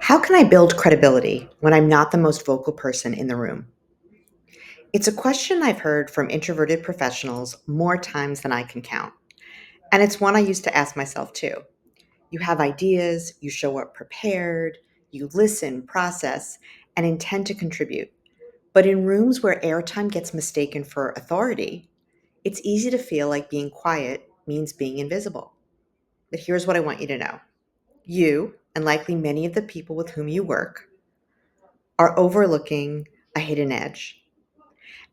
How can I build credibility when I'm not the most vocal person in the room? It's a question I've heard from introverted professionals more times than I can count. And it's one I used to ask myself too. You have ideas, you show up prepared, you listen, process, and intend to contribute. But in rooms where airtime gets mistaken for authority, it's easy to feel like being quiet means being invisible. But here's what I want you to know: you, and likely many of the people with whom you work, are overlooking a hidden edge.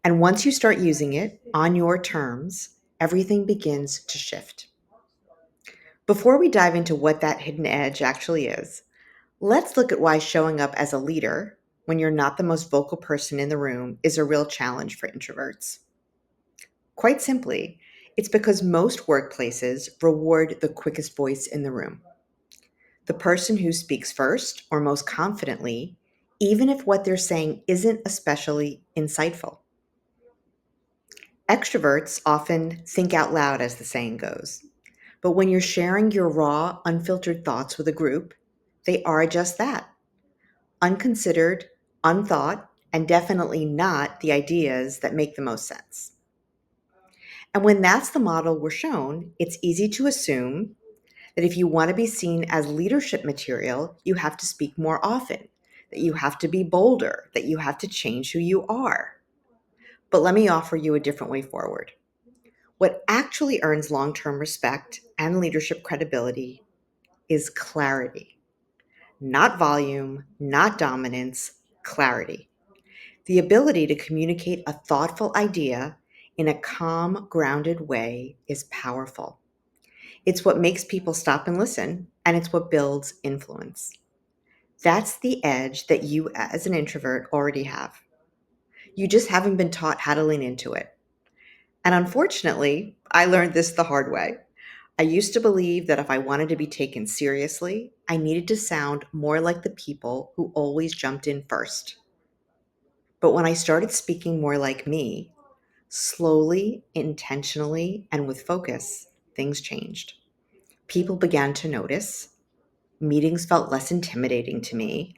And once you start using it on your terms, everything begins to shift. Before we dive into what that hidden edge actually is, let's look at why showing up as a leader when you're not the most vocal person in the room is a real challenge for introverts. Quite simply, it's because most workplaces reward the quickest voice in the room, the person who speaks first or most confidently, even if what they're saying isn't especially insightful. Extroverts often think out loud, as the saying goes. But when you're sharing your raw, unfiltered thoughts with a group, they are just that: unconsidered, unthought, and definitely not the ideas that make the most sense. And when that's the model we're shown, it's easy to assume that if you want to be seen as leadership material, you have to speak more often, that you have to be bolder, that you have to change who you are. But let me offer you a different way forward. What actually earns long term respect and leadership credibility is clarity, not volume, not dominance, clarity. The ability to communicate a thoughtful idea in a calm, grounded way is powerful. It's what makes people stop and listen, and it's what builds influence. That's the edge that you, as an introvert, already have. You just haven't been taught how to lean into it. And unfortunately, I learned this the hard way. I used to believe that if I wanted to be taken seriously, I needed to sound more like the people who always jumped in first. But when I started speaking more like me, slowly, intentionally, and with focus, things changed. People began to notice, meetings felt less intimidating to me,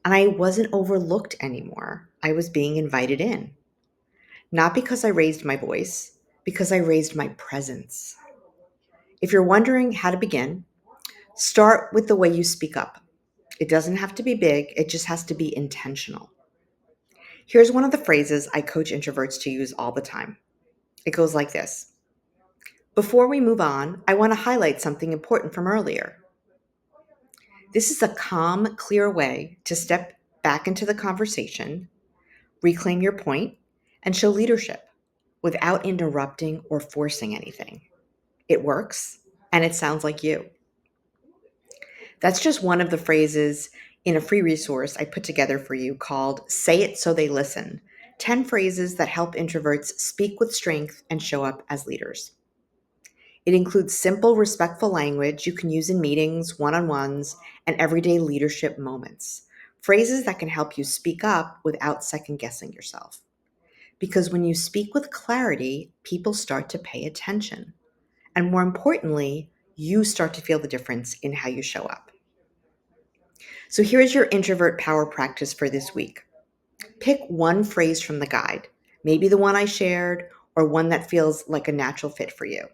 and I wasn't overlooked anymore. I was being invited in. Not because I raised my voice, because I raised my presence. If you're wondering how to begin, start with the way you speak up. It doesn't have to be big, it just has to be intentional. Here's one of the phrases I coach introverts to use all the time. It goes like this: before we move on, I want to highlight something important from earlier. This is a calm, clear way to step back into the conversation, reclaim your point, and show leadership without interrupting or forcing anything. It works, and it sounds like you. That's just one of the phrases in a free resource I put together for you called Say It So They Listen: 10 phrases that help introverts speak with strength and show up as leaders. It includes simple, respectful language you can use in meetings, one on ones, and everyday leadership moments. Phrases that can help you speak up without second guessing yourself. Because when you speak with clarity, people start to pay attention. And more importantly, you start to feel the difference in how you show up. So here's your introvert power practice for this week. Pick one phrase from the guide, maybe the one I shared, or one that feels like a natural fit for you.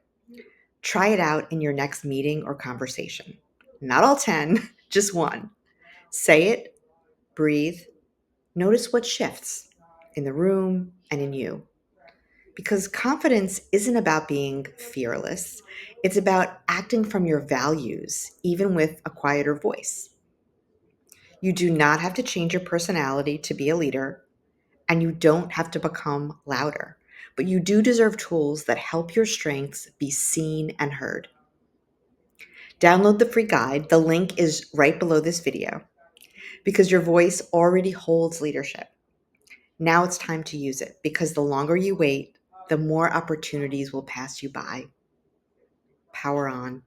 Try it out in your next meeting or conversation. Not all 10, just one. Say it, breathe, notice what shifts in the room and in you. Because confidence isn't about being fearless, it's about acting from your values, even with a quieter voice. You do not have to change your personality to be a leader, and you don't have to become louder, but you do deserve tools that help your strengths be seen and heard. Download the free guide. The link is right below this video because your voice already holds leadership. Now it's time to use it because the longer you wait, the more opportunities will pass you by. Power on.